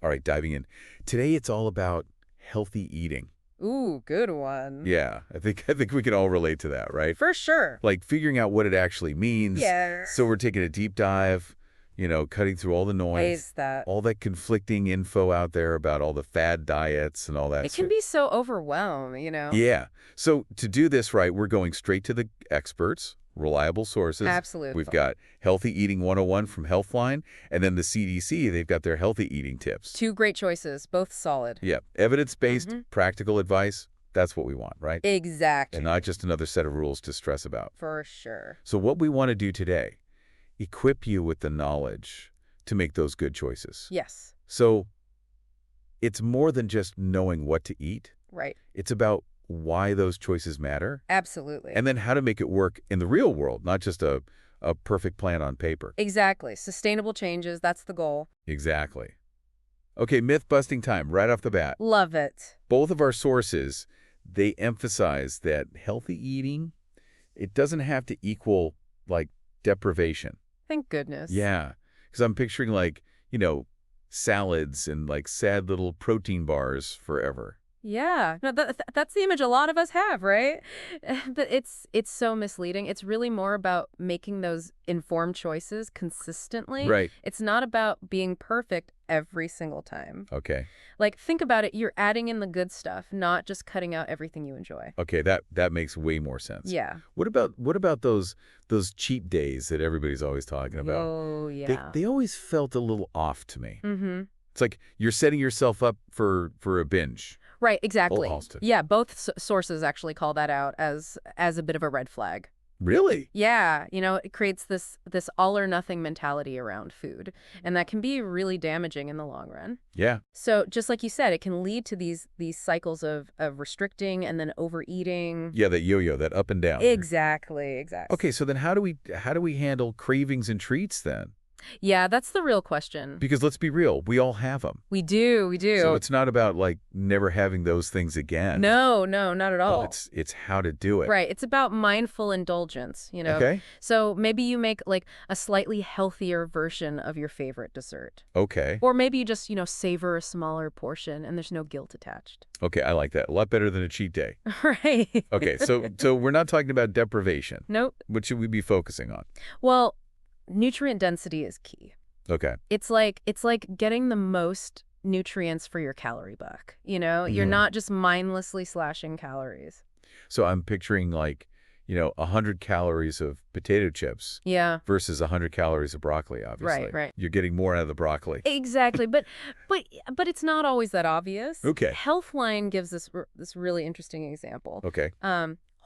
All right, diving in. Today it's all about healthy eating. Ooh, good one. Yeah, I think we can all relate to that, right? For sure. Like figuring out what it actually means. Yeah. So we're taking a deep dive, cutting through all the noise, Is that all that conflicting info out there about all the fad diets and all that it can stuff. be so overwhelming. Yeah. So to do this right, we're going straight to the experts, reliable sources. Absolutely. We've got Healthy Eating 101 from Healthline, and then the CDC, they've got their healthy eating tips. Two great choices, both solid. Yeah. Evidence-based, Mhm. practical advice, that's what we want, right? Exactly. And not just another set of rules to stress about. For sure. So what we want to do today, equip you with the knowledge to make those good choices. Yes. So it's more than just knowing what to eat. Right. It's about why those choices matter, Absolutely. and then how to make it work in the real world, not just a perfect plan on paper. Exactly. Sustainable changes, that's the goal. Exactly. Okay, myth-busting time right off the bat. Love it. Both of our sources, they emphasize that healthy eating, it doesn't have to equal, like, deprivation. Thank goodness. Yeah, because I'm picturing, like, salads and, like, sad little protein bars forever. Yeah. No, that's the image a lot of us have, right? But it's so misleading. It's really more about making those informed choices consistently. Right. It's not about being perfect every single time. Okay. Like, think about it. You're adding in the good stuff, not just cutting out everything you enjoy. Okay, that makes way more sense. Yeah. What about those cheat days that everybody's always talking about? Oh, yeah. They always felt a little off to me. Mm-hmm. It's like you're setting yourself up for a binge. Right, exactly. Halston. Yeah, both sources actually call that out as a bit of a red flag. Really? Yeah, it creates this all or nothing mentality around food, and that can be really damaging in the long run. Yeah. So just like you said, it can lead to these cycles of restricting and then overeating. Yeah, that yo-yo, that up and down. Exactly. Okay, so then how do we handle cravings and treats then? Yeah, that's the real question. Because let's be real, we all have them. We do. So it's not about like never having those things again. No, not at all. Well, it's how to do it. Right. It's about mindful indulgence, Okay. So maybe you make like a slightly healthier version of your favorite dessert. Okay. Or maybe you just, savor a smaller portion and there's no guilt attached. Okay, I like that. A lot better than a cheat day. Right. Okay, so we're not talking about deprivation. Nope. What should we be focusing on? Well, nutrient density is key. Okay. It's like getting the most nutrients for your calorie buck. You're not just mindlessly slashing calories. So I'm picturing like, 100 calories of potato chips Yeah. versus 100 calories of broccoli, obviously. Right. You're getting more out of the broccoli. Exactly, but it's not always that obvious. Okay. Healthline gives us this really interesting example. Okay.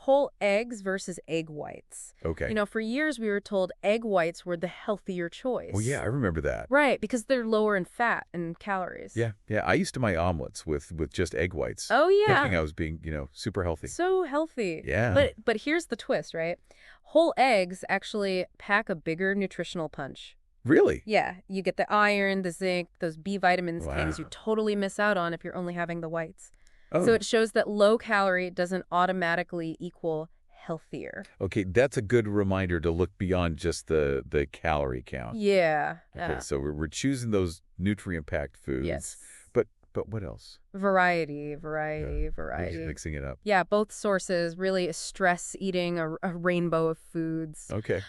Whole eggs versus egg whites. Okay. For years we were told egg whites were the healthier choice. Oh, yeah, I remember that. Right, because they're lower in fat and calories. Yeah. I used to make omelets with just egg whites. Oh, yeah. Thinking I was being, super healthy. So healthy. Yeah. But here's the twist, right? Whole eggs actually pack a bigger nutritional punch. Really? Yeah, you get the iron, the zinc, those B vitamins, things Wow. you totally miss out on if you're only having the whites. Oh. So it shows that low calorie doesn't automatically equal healthier. Okay, that's a good reminder to look beyond just the calorie count. Yeah. Okay, so we're choosing those nutrient-packed foods. Yes. But what else? Variety. We're just mixing it up. Yeah, both sources really stress eating a rainbow of foods. Okay.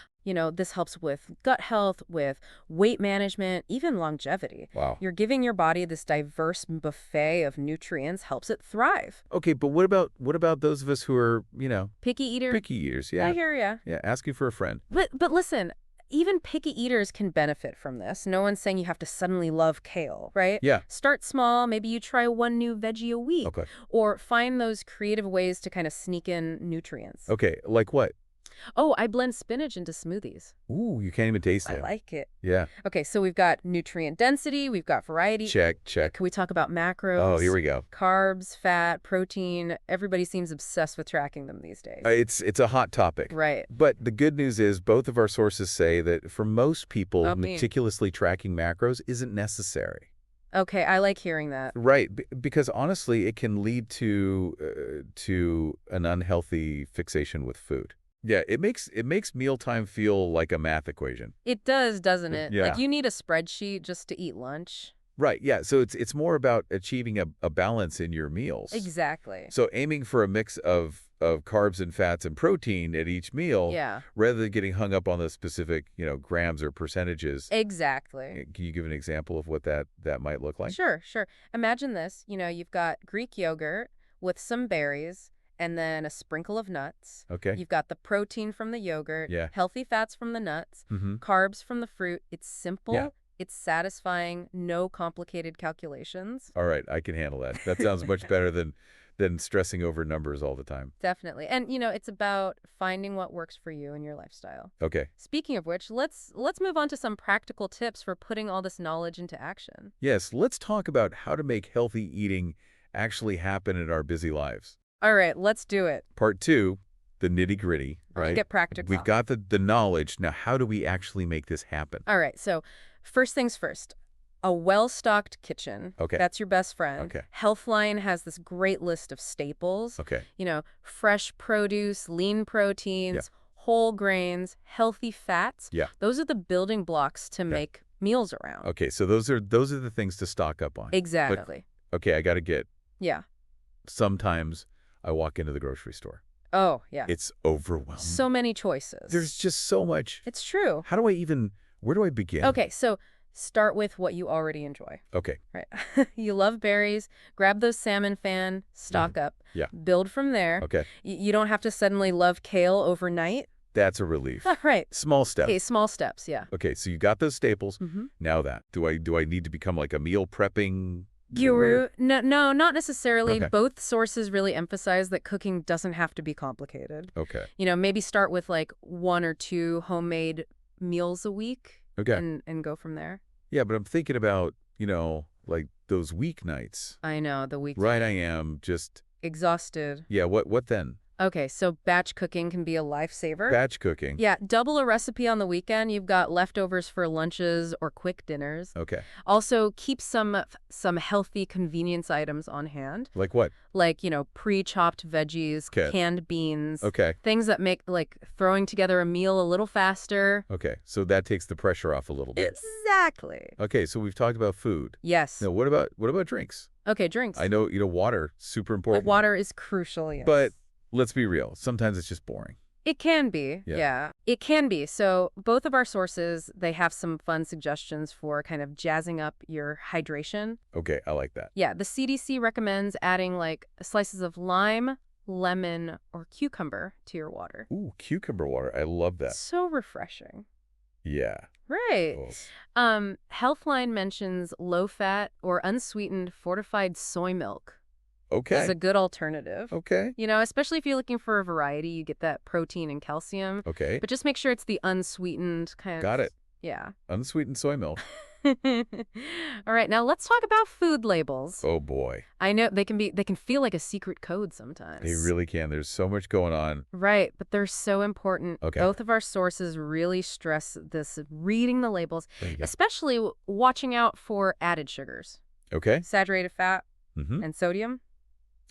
This helps with gut health, with weight management, even longevity. Wow. You're giving your body this diverse buffet of nutrients, helps it thrive. Okay, but what about those of us who are, Picky eater? picky eaters? Yeah. I hear ya. Yeah, asking for a friend. But listen, even picky eaters can benefit from this. No one's saying you have to suddenly love kale, right? Yeah. Start small. Maybe you try one new veggie a week. Okay. Or find those creative ways to kind of sneak in nutrients. Okay, like what? Oh, I blend spinach into smoothies. Ooh, you can't even taste I it. like it. Yeah. Okay, so we've got nutrient density, we've got variety. Check. Can we talk about macros? Oh, here we go. Carbs, fat, protein. Everybody seems obsessed with tracking them these days. It's a hot topic. Right. But the good news is both of our sources say that for most people, Oh, me. meticulously tracking macros isn't necessary. Okay, I like hearing that. Right, because honestly, it can lead to an unhealthy fixation with food. Yeah, it makes mealtime feel like a math equation. It does, doesn't it? Yeah. Like you need a spreadsheet just to eat lunch. Right, yeah, so it's more about achieving a balance in your meals. Exactly. So aiming for a mix of carbs and fats and protein at each meal Yeah, rather than getting hung up on the specific, grams or percentages. exactly. Can you give an example of what that might look like? Sure, sure. Imagine this. You've got Greek yogurt with some berries and then a sprinkle of nuts. Okay. You've got the protein from the yogurt, Yeah. healthy fats from the nuts, Mm-hmm. carbs from the fruit. It's simple, Yeah. it's satisfying, no complicated calculations. All right, I can handle that. That sounds much better than stressing over numbers all the time. Definitely. And it's about finding what works for you and your lifestyle. Okay. Speaking of which, let's move on to some practical tips for putting all this knowledge into action. Yes, let's talk about how to make healthy eating actually happen in our busy lives. All right, let's do it. Part 2, the nitty-gritty, right? Get practical. We've got the knowledge. Now, how do we actually make this happen? All right, so first things first. A well-stocked kitchen. Okay. That's your best friend. Okay. Healthline has this great list of staples. Okay. Fresh produce, lean proteins, whole grains, healthy fats. Yeah. Those are the building blocks to make meals around. Okay, so those are the things to stock up on. Exactly. Okay, I got to get. Yeah. Sometimes I walk into the grocery store. Oh, yeah. It's overwhelming. So many choices. There's just so much. It's true. Where do I begin? Okay, so start with what you already enjoy. Okay. Right. You love berries. Grab those salmon fan, stock up. Yeah. Build from there. Okay. You don't have to suddenly love kale overnight. That's a relief. Right. Small step. Okay, small steps, yeah. Okay, so you got those staples. Mm-hmm. Now that. Do I need to become like a meal prepping Guru? No, not necessarily. Okay. Both sources really emphasize that cooking doesn't have to be complicated. Okay. Maybe start with like 1 or 2 homemade meals a week. Okay. And go from there. Yeah, but I'm thinking about, like those weeknights. I know, the week. Right, I am just Exhausted. yeah, what then? Okay, so batch cooking can be a lifesaver. Batch cooking. Yeah, double a recipe on the weekend. You've got leftovers for lunches or quick dinners. Okay. Also, keep some healthy convenience items on hand, Like what? like, pre-chopped veggies, Okay. canned beans, Okay. things that make, like, throwing together a meal a little faster. Okay. So that takes the pressure off a little bit. Exactly. Okay, so we've talked about food. Yes. Now, what about drinks? Okay, drinks. I know, water, super important. Water is crucial, yes. But let's be real. Sometimes it's just boring. It can be, Yeah. yeah. It can be. So both of our sources, they have some fun suggestions for kind of jazzing up your hydration. Okay, I like that. Yeah, the CDC recommends adding like slices of lime, lemon, or cucumber to your water. Ooh, cucumber water. I love that. So refreshing. Yeah. Right. Oh. Healthline mentions low-fat or unsweetened fortified soy milk Okay. as a good alternative. Okay. Especially if you're looking for a variety, you get that protein and calcium. Okay. But just make sure it's the unsweetened kind of. Got it. Yeah. Unsweetened soy milk. All right, now let's talk about food labels. Oh boy. I know they can feel like a secret code sometimes. They really can. There's so much going on. Right, but they're so important. Okay. Both of our sources really stress this reading the labels, There you go. especially watching out for added sugars, Okay. saturated fat, Mm-hmm. and sodium.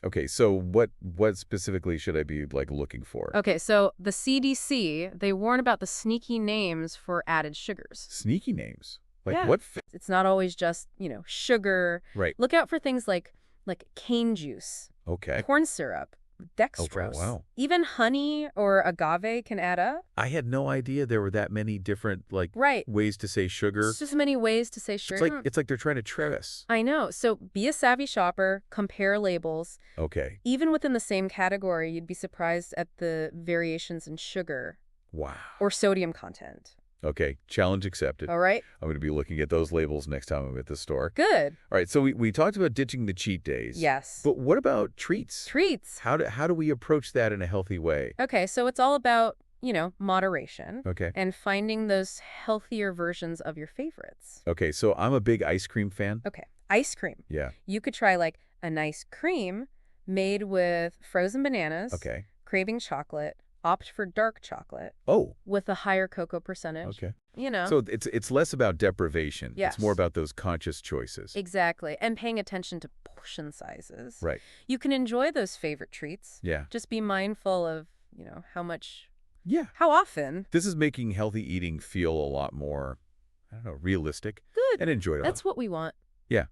Okay, so what specifically should I be like looking for? Okay, so the CDC, they warn about the sneaky names for added sugars. Sneaky names. Like Yeah. what? It's not always just, sugar. Right. Look out for things like cane juice, Okay. corn syrup, dextrose. wow. Even honey or agave can add up. I had no idea there were that many different Right. ways to say sugar. There's just many ways to say sugar. It's like they're trying to trick us. I know. So be a savvy shopper, compare labels. Okay. Even within the same category, you'd be surprised at the variations in sugar Wow. or sodium content. Okay. Challenge accepted. All right? I'm going to be looking at those labels next time I'm at the store. Good. All right. So we talked about ditching the cheat days. Yes. But what about treats? Treats. How do we approach that in a healthy way? Okay, so it's all about, moderation Okay. and finding those healthier versions of your favorites. Okay. So I'm a big ice cream fan. Okay, ice cream. Yeah. You could try like a nice cream made with frozen bananas, Okay. craving chocolate, opt for dark chocolate Oh. with a higher cocoa percentage. Okay. You know. So it's less about deprivation. Yes. It's more about those conscious choices. Exactly. And paying attention to portion sizes. Right. You can enjoy those favorite treats. Yeah. Just be mindful of, Yeah. how often. This is making healthy eating feel a lot more, I don't know, realistic Good. and enjoyable. That's what we want. Yeah.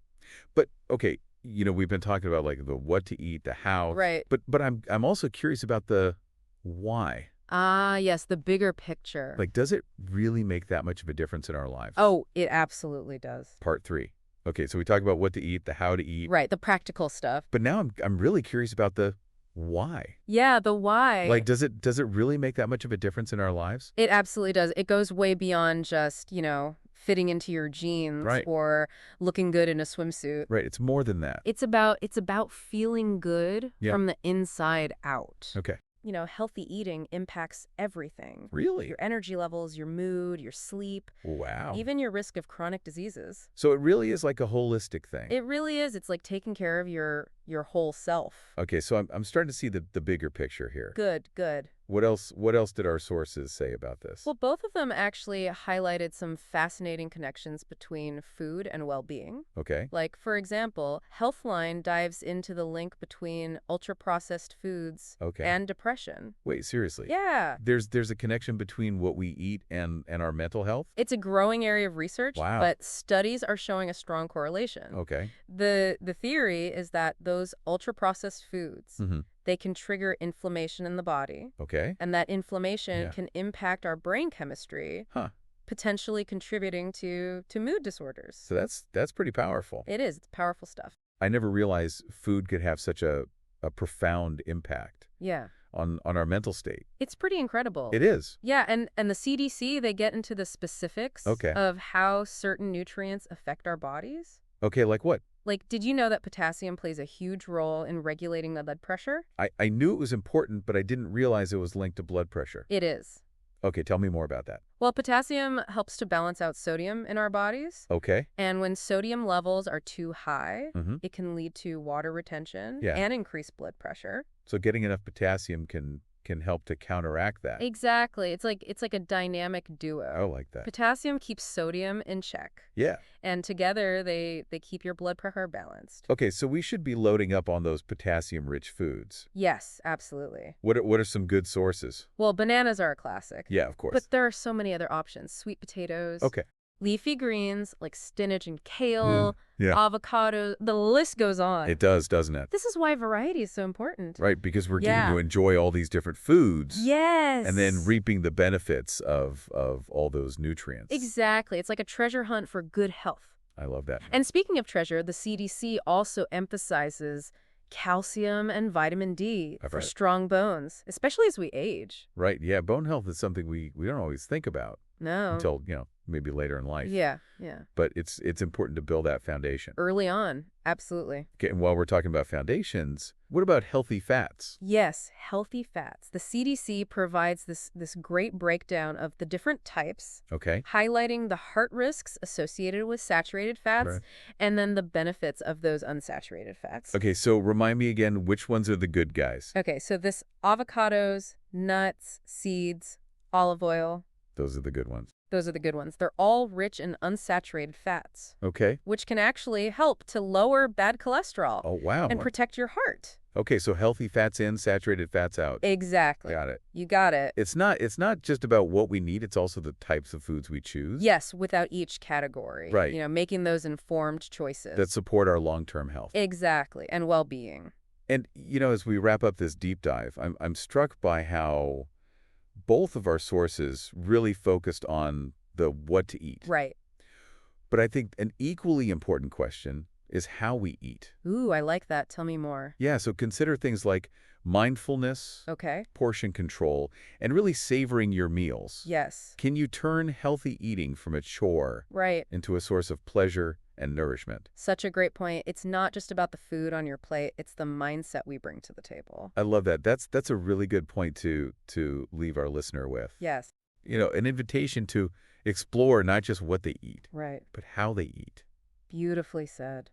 But okay, we've been talking about like the what to eat, the how, Right. but I'm also curious about the why. Ah, yes, the bigger picture. Like, does it really make that much of a difference in our lives? Oh, it absolutely does. Part three. Okay, so we talked about what to eat, the how to eat, Right, the practical stuff. but now I'm really curious about the why. Yeah, the why. Like, does it really make that much of a difference in our lives? It absolutely does. It goes way beyond just, fitting into your jeans Right. or looking good in a swimsuit. Right, it's more than that. It's about feeling good Yeah. from the inside out. Okay. Healthy eating impacts everything. Really? Your energy levels, your mood, your sleep, Wow. even your risk of chronic diseases. So it really is like a holistic thing. It really is. It's like taking care of your whole self. Okay, so I'm starting to see the bigger picture here. Good, good. What else did our sources say about this? Well, both of them actually highlighted some fascinating connections between food and well-being. Okay. Like, for example, Healthline dives into the link between ultra-processed foods Okay. and depression. Wait, seriously? Yeah. There's a connection between what we eat and our mental health? It's a growing area of research, Wow. but studies are showing a strong correlation. Okay. The theory is that those ultra-processed foods, Mm-hmm. they can trigger inflammation in the body, Okay. and that inflammation Yeah. can impact our brain chemistry, Huh. potentially contributing to mood disorders. So that's pretty powerful. It is. It's powerful stuff. I never realized food could have such a profound impact Yeah. on our mental state. It's pretty incredible. It is. Yeah, and the CDC, they get into the specifics Okay. of how certain nutrients affect our bodies. Okay, like what? Like, did you know that potassium plays a huge role in regulating the blood pressure? I knew it was important, but I didn't realize it was linked to blood pressure. It is. Okay, tell me more about that. Well, potassium helps to balance out sodium in our bodies. Okay. And when sodium levels are too high, Mm-hmm. it can lead to water retention Yeah. and increased blood pressure. So getting enough potassium can help to counteract that. Exactly. It's like a dynamic I duo. like that. Potassium keeps sodium in check, Yeah. and together they keep your blood pressure balanced. Okay, so we should be loading up on those potassium-rich foods. Yes, absolutely. What are some good sources? Well, bananas are a classic. Yeah, of course. But there are so many other options. Sweet potatoes, Okay. leafy greens like spinach and kale, Yeah. avocado, the list goes on. It does, doesn't it? This is why variety is so important. Right, because we're Yeah. getting to enjoy all these different foods. Yes. And then reaping the benefits of all those nutrients. Exactly. It's like a treasure hunt for good health. I love that. And speaking of treasure, the CDC also emphasizes calcium and vitamin D I've for read it. strong bones, especially as we age. Right, yeah, bone health is something we don't always think about No. until, maybe later in life. Yeah, yeah. But it's important to build that foundation. Early on, absolutely. Okay, and while we're talking about foundations, what about healthy fats? Yes, healthy fats. The CDC provides this great breakdown of the different types, Okay. highlighting the heart risks associated with saturated fats, Right. and then the benefits of those unsaturated fats. Okay, so remind me again, which ones are the good guys? Okay, so this avocados, nuts, seeds, olive oil, Those are the good ones. those are the good ones. They're all rich in unsaturated fats, Okay. which can actually help to lower bad cholesterol Oh, wow. and protect your heart. Okay, so healthy fats in, saturated fats out. Exactly. Got it. You got it. It's not just about what we need, it's also the types of foods we choose Yes, without each category. Right. Making those informed choices. that support our long-term health. Exactly, and well-being. And, as we wrap up this deep dive, I'm struck by how both of our sources really focused on the what to eat. Right. But I think an equally important question is how we eat. Ooh, I like that. Tell me more. Yeah, so consider things like mindfulness, Okay. portion control, and really savoring your meals. Yes. Can you turn healthy eating from a chore Right. into a source of pleasure and nourishment? Such a great point. It's not just about the food on your plate. It's the mindset we bring to the table. I love that. That's a really good point to leave our listener with. Yes. An invitation to explore not just what they eat, Right. but how they eat. Beautifully said.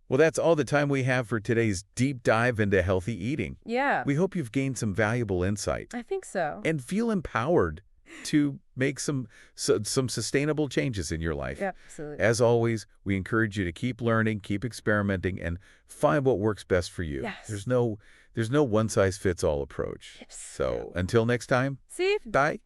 Well, that's all the time we have for today's deep dive into healthy eating. Yeah. We hope you've gained some valuable insight I think so. and feel empowered to make some sustainable changes in your life. Yeah, absolutely. As always, we encourage you to keep learning, keep experimenting, and find what works best for you. Yes. There's no one-size-fits-all approach. It's So true. until next time, See? bye.